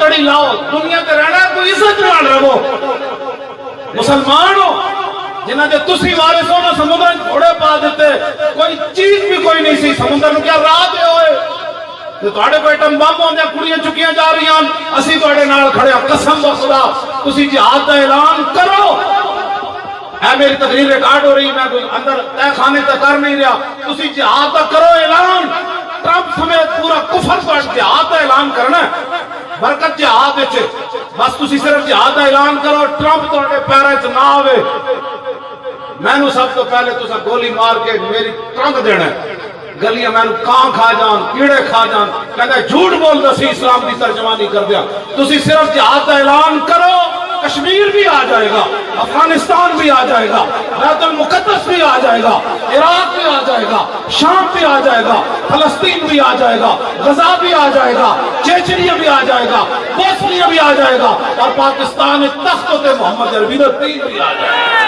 پگڑی لاؤ، دنیا تے رہنا کوئی عزت نال رہو، مسلمان ہو جنہ دے تسی وارث ہو، نہ سمندر گھوڑے پا دیتے، کوئی چیز بھی کوئی نہیں سی، سمندر نو کیا راہ دے ہوئے تے تواڈے کوئی ایٹم بم ہوندے کڑیاں چکیاں جا رہی ہیں، اسی تواڈے نال کھڑے ہاں، قسم خدا تسی جہاد دا اعلان کرو۔ اے میری تقریر ریکارڈ ہو رہی، میں کوئی اندر تہ خانے تک کر نہیں رہا، تسی جہاد دا کرو اعلان، ٹرمپ سمیت پورا کفر پر جہاد دا اعلان کرنا ہے، برکت جہاد وچ، بس تسی صرف جہاد دا اعلان کرو، ٹرمپ تواڈے پیراں وچ نہ آوے۔ مینوں سب تو پہلے تسا گولی مار کے میری ٹرنک دینا ہے، گلیاں میں کان کھا جان، کیڑے کھا جان، کہتا جھوٹ بول دو سی اسلام کی ترجمانی کر دیا، تسی صرف جہاد کا اعلان کرو، کشمیر بھی آ جائے گا، افغانستان بھی آ جائے گا، بیت المقدس بھی آ جائے گا، عراق بھی آ جائے گا، شام بھی آ جائے گا، فلسطین بھی آ جائے گا، غزہ بھی آ جائے گا، چیچنیا بھی آ جائے گا، بوسنیا بھی آ جائے گا، اور پاکستان تخت تے محمد عربی دین بھی آ جائے گا۔